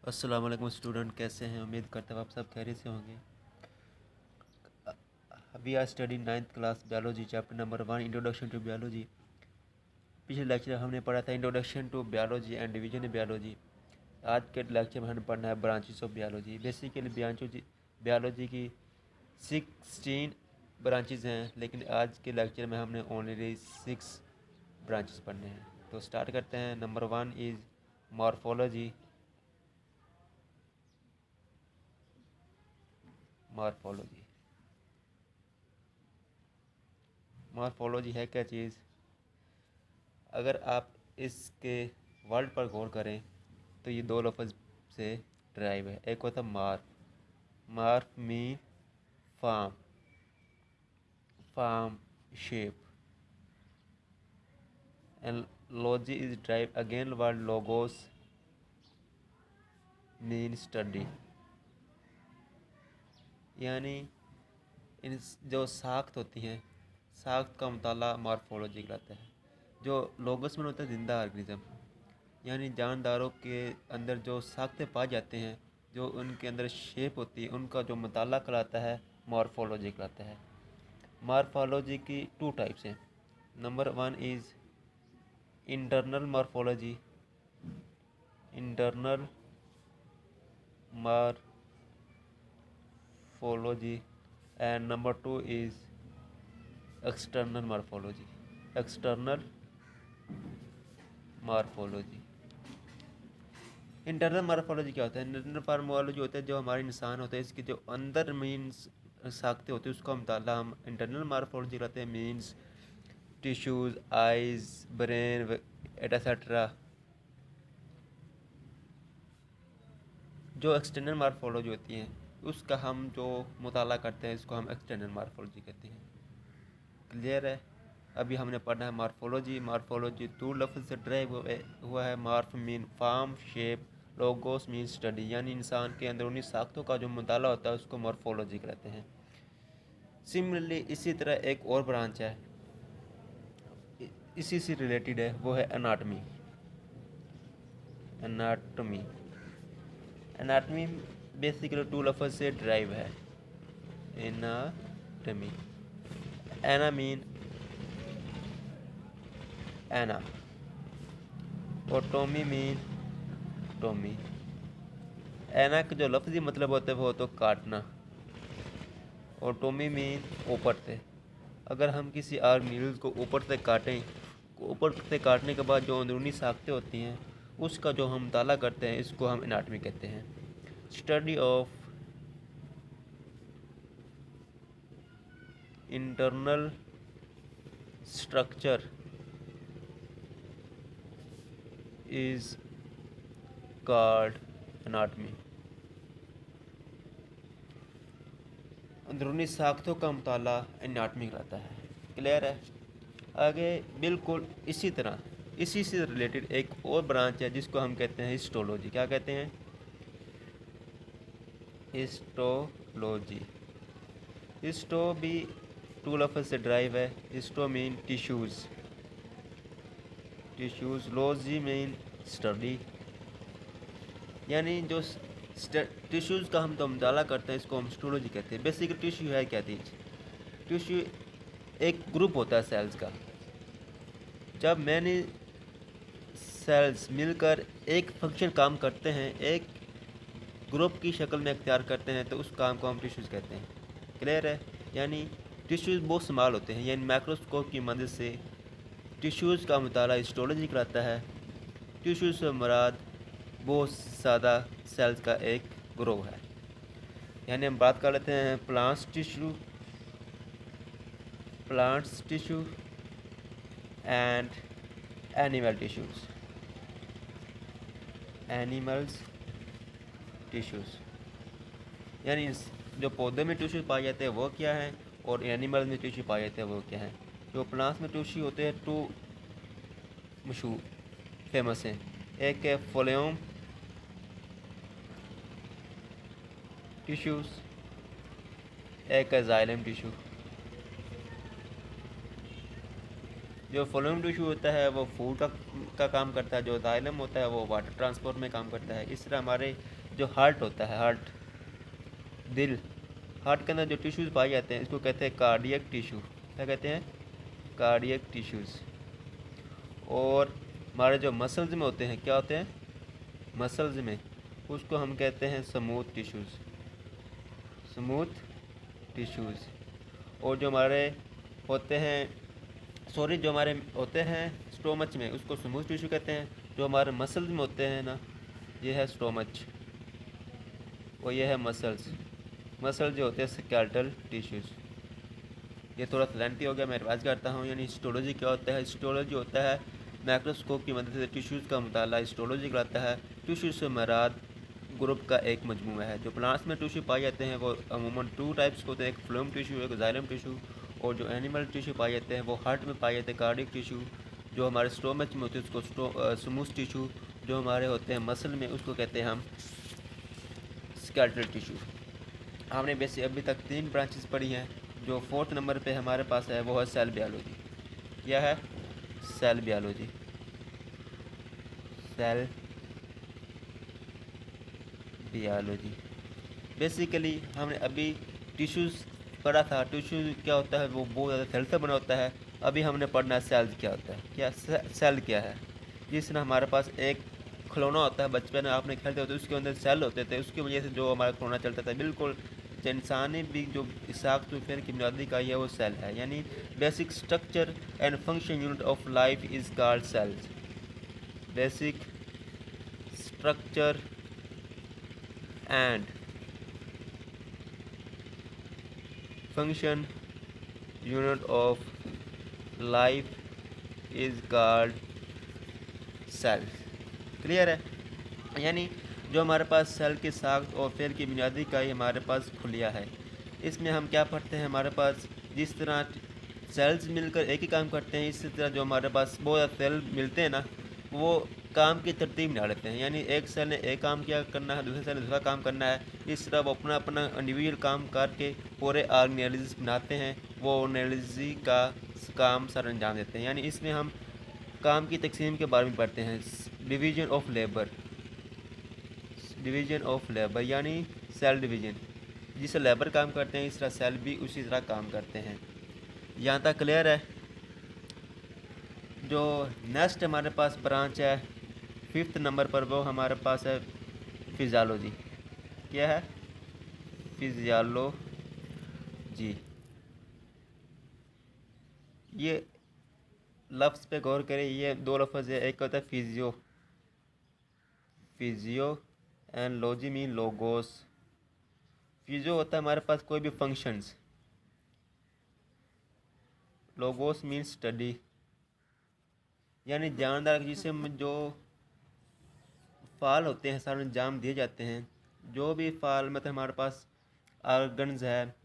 अस्सलाम वालेकुम स्टूडेंट, कैसे हैं? उम्मीद करता हूँ आप सब खैरियत से होंगे। अभी आज study 9th class biology chapter number 1 introduction to biology. पिछले लेक्चर हमने पढ़ा था introduction to biology and division in biology. आज के लेक्चर में हमने पढ़ना है branches of biology. Basically biology की 16 ब्रांचेस हैं, लेकिन आज के लेक्चर में हमने ओनली 6 ब्रांचेस पढ़ने हैं। तो स्टार्ट करते हैं। Number 1 is morphology. Morphology morphology है क्या चीज़? अगर आप इसके वर्ड पर गौर करें तो ये दो लफ्ज़ से ड्राइव है। एक होता morph. Morph mean form, form shape, and logy is drive again word logos mean study. यानी इन जो साख्त होती हैं, साख्त का मुताला मॉर्फोलॉजी कहलाता है। जो लोगोस में होता है जिंदा ऑर्गेनिज्म, यानी जानदारों के अंदर जो साख्तें पाए जाते हैं, जो उनके अंदर शेप होती है, उनका जो मुताला कहलाता है मॉर्फोलॉजी कहलाता है। मॉर्फोलॉजी की 2 टाइप्स हैं। Number 1 is internal morphology. Internal morphology and number 2 is external morphology. External morphology. Internal morphology क्या होता है? इंटरनल मॉर्फोलॉजी होता है जो हमारे इंसान होता है, इसके जो अंदर मीन्स साख्ते होते हैं, उसका मुताला हम इंटरनल मॉर्फोलॉजी कहते हैं। Means tissues, eyes, brain etcetera. जो एक्सटर्नल मॉर्फोलॉजी होती है उसका हम जो मुताला करते हैं, इसको हम एक्सटर्नल मॉर्फोलॉजी कहते हैं। क्लियर है? अभी हमने पढ़ा है मॉर्फोलॉजी। मॉर्फोलॉजी 2 लफ्ज़ से ड्राइव हुआ है। Morph mean form, shape, logos mean study, यानी इंसान के अंदरूनी साख्तों का जो मुताला होता है उसको मॉर्फोलॉजी कहते हैं। सिमिलरली इसी तरह एक और ब्रांच है, इसी से रिलेटेड है, वो है एनाटमी। एनाटमी एनाटमी बेसिकली 2 लफ्ज़ से ड्राइव है। एनाटमी, एना मीन एना, और टोमी मीन टोमी। एना का जो लफ्ज़ी मतलब होता है वो तो काटना, और टोमी मीन ऊपर से। अगर हम किसी ऑर्गेनिज्म को ऊपर से काटें, ऊपर से काटने के बाद जो अंदरूनी साख्तें होती हैं उसका जो हम मुताला करते हैं, इसको हम एनाटमी कहते हैं। Study of internal structure is called anatomy. अंदरूनी साख्तों का मुताला एनाटमी कहलाता है। क्लियर है? आगे बिल्कुल इसी तरह, इसी से रिलेटेड एक और ब्रांच है जिसको हम कहते हैं हिस्टोलॉजी। क्या कहते हैं? हिस्टोलॉजी। हिस्टो भी 2 लफ्ज़ से ड्राइव है। Histo mean tissues, tissues. Logy mean study, यानी जो टिश्यूज़ का हम तो मुताला करते हैं, इसको हम हिस्टोलॉजी कहते हैं। बेसिकली टिश्यू है क्या चीज़? टिश्यू एक ग्रुप होता है सेल्स का। जब मैंने सेल्स मिलकर एक फंक्शन काम करते हैं, एक ग्रुप की शक्ल में इख्तियार करते हैं, तो उस काम को हम टिश्यूज़ कहते हैं। क्लियर है? यानी टिश्यूज़ बहुत स्मॉल होते हैं, यानी माइक्रोस्कोप की मदद से टिश्यूज़ का मुताला हिस्टोलॉजी कहलाता है। टिश्यूज़ से मुराद बहुत ज़्यादा सेल्स का एक ग्रुप है। यानी हम बात कर लेते हैं plants tissue and animal tissues. Animals tissues, यानी जो पौधे में टिश्यू पाए जाते हैं वो क्या है, और एनिमल में टिश्यू पाए जाते हैं वो क्या है। जो प्लांट्स में टिश्यू होते हैं 2 मशहूर फेमस हैं। एक है फ्लोएम टिश्यूज़, एक है जाइलम टिश्यू। जो फ्लोएम टिश्यू होता है वो फूड का काम करता है, जो जाइलम होता है वो वाटर ट्रांसपोर्ट में काम करता है। इस तरह हमारे जो हार्ट होता है, हार्ट दिल, हार्ट के अंदर जो टिश्यूज़ पाए जाते हैं इसको कहते हैं कार्डियक टिश्यू। क्या कहते हैं? Cardiac tissues. और हमारे जो मसल्स में होते हैं, क्या होते हैं मसल्स में, उसको हम कहते हैं स्मूथ टिश्यूज़, स्मूथ टिश्यूज़। और जो हमारे होते हैं, सॉरी, जो हमारे होते हैं स्टोमच में, उसको स्मूथ टिश्यू कहते हैं। जो हमारे मसल्स में होते हैं ना, ये है स्टोमच और ये है मसल्स। मसल जो होते हैं स्केलेटल टिश्यूज़। ये थोड़ा सा लेंथी हो गया, मैं रिवाइज करता हूँ। यानी हिस्टोलॉजी क्या होता है? हिस्टोलॉजी होता है माइक्रोस्कोप की मदद से टिश्यूज़ का मुताला हिस्टोलॉजी कहलाता है। टिश्यू से मराद ग्रुप का एक मजमूआ है। जो प्लांट्स में टिश्यू पाए जाते हैं वो अमूमन 2 टाइप्स के होते हैं, एक फ्लोएम टिश्यू, एक जाइलम टिश्यू। और जो एनिमल टिश्यू पाए जाते हैं वो हार्ट में पाए जाते हैं, कार्डियक टिश्यू। जो हमारे स्टोमच में होते हैं उसको स्मूथ टिश्यू। जो हमारे होते हैं मसल में, उसको कहते हैं हम स्केलेटल टिश्यू। हमने बेसिक अभी तक 3 ब्रांचेस पढ़ी हैं। जो 4th नंबर पे हमारे पास है वो है सेल बायोलॉजी। क्या है? Cell biology. Cell biology basically हमने अभी टिश्यूज़ पढ़ा था। टिश्यू क्या होता है? वो बहुत ज़्यादा सेल से बना होता है। अभी हमने पढ़ना है सेल्स क्या होता है। क्या सेल क्या है? जिस तरह हमारे पास एक खिलौना होता है, बचपन में आपने खेलते होते उसके अंदर सेल होते थे, उसकी वजह से जो हमारा खिलौना चलता था, बिल्कुल इंसानी भी जो साख्त फिर की बुनियादी इकाई है वो सेल है। यानी basic structure and function unit of life is called cells. Basic structure and function unit of life is called cell. Clear है? यानी जो हमारे पास सेल की साख्त और फेल की बुनियादी इकाई हमारे पास खुलिया है। इसमें हम क्या पढ़ते हैं? हमारे पास जिस तरह सेल्स मिलकर एक ही काम करते हैं, इसी तरह जो हमारे पास बहुत सेल मिलते हैं ना, वो काम की तरतीब निकाल लेते हैं। यानी एक सेल ने एक काम किया करना है, दूसरे सेल ने दूसरा काम करना है। इस तरह वो अपना अपना इंडिविजुअल काम करके पूरे ऑर्गेनाइज बनाते हैं। वो ऑर्गेनाइज का काम सर अंजाम देते हैं। यानी इसमें हम काम की तकसीम के बारे में पढ़ते हैं। Division of labour, division of labour यानी सेल डिवीजन। जिससे लेबर काम करते हैं, इस तरह सेल भी उसी तरह काम करते हैं। यहाँ तक क्लियर है? जो नेक्स्ट हमारे पास ब्रांच है 5th नंबर पर, वो हमारे पास है फिजियोलॉजी। क्या है? फिजियोलॉजी। ये लफ्ज़ पे गौर करें, ये 2 लफ्ज़ है। एक होता है physio, physio and logy mean logos. Physio होता है हमारे पास कोई भी फंक्शंस, लोगोस मीन स्टडी, यानी जानदार जिसम जो फ़ाल होते हैं सारे अंजाम दिए जाते हैं। जो भी फ़ाल मतलब हमारे पास आर्गन्स है,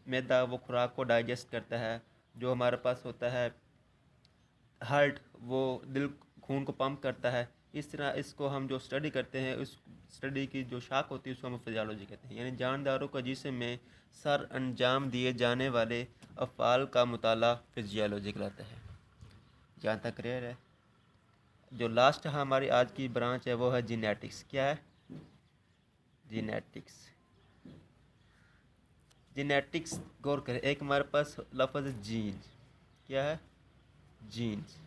मैदा वो खुराक को डाइजेस्ट करता है। जो हमारे पास होता है हार्ट, वो दिल खून को पंप करता है। इस तरह इसको हम जो स्टडी करते हैं, उस स्टडी की जो शाख होती है उसको हम फिजियोलॉजी कहते हैं। यानी जानदारों का जिस्म में सर अंजाम दिए जाने वाले अफ़ाल का मुताला फिजियोलॉजी कहलाता है। जहाँ तक क्लियर है? जो लास्ट हमारी आज की ब्रांच है वो है जीनेटिक्स। क्या है? जीनेटिक्स। जीनेटिक्स गौर करें, एक हमारे पास लफ्ज़ है जीन। क्या है? जीन्स।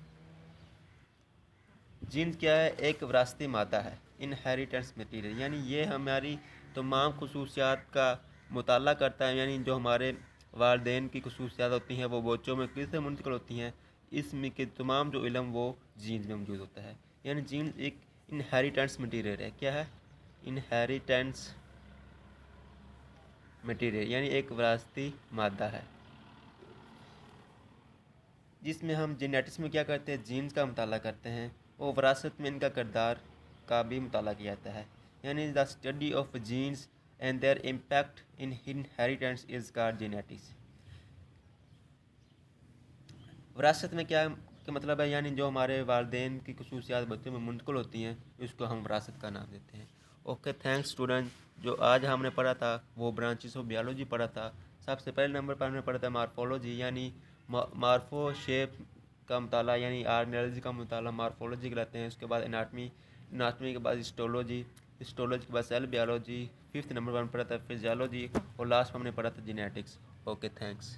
जीन्स क्या है? एक विरासती मादा है, इनहेरिटेंस मटीरियल। यानी ये हमारी तमाम खसूसियात का मुताला करता है। यानी जो हमारे वालदेन की खसूसियात होती हैं वो बच्चों में किससे मुंतकिल होती हैं, इसमें के तमाम जो इल्म वो जीन्स में मौजूद होता है। यानी जीन्स एक इनहेरिटेंस मटीरियल है। क्या है? इनहेरिटेंस मटीरियल यानी एक विरासती मादा है, जिसमें हम जेनेटिक्स में क्या करते हैं? जीन्स का मुताला करते हैं। और विरासत में इनका किरदार का भी मुताला किया जाता है। यानी the study of genes and their impact in inheritance is called genetics. विरासत में क्या का मतलब है? यानी जो हमारे वालदेन की खसूसियात बच्चों में मुंतकिल होती हैं, इसको हम विरासत का नाम देते हैं। Okay, thanks student. जो आज हमने पढ़ा था वो ब्रांचेस ऑफ बायोलॉजी पढ़ा था। सबसे पहले नंबर पर हमने पढ़ा था मार्फोलॉजी, यानी मार्फो शेप का मुताला यानी ऑर्गेनोलॉजी का मुताला मॉर्फोलॉजी कहलाते हैं। उसके बाद एनाटमी के बाद हिस्टोलॉजी के बाद सेल बायोलॉजी, 5th नंबर पर हमने पढ़ा था फिजियोलॉजी और लास्ट में हमने पढ़ा था जेनेटिक्स। Okay, thanks.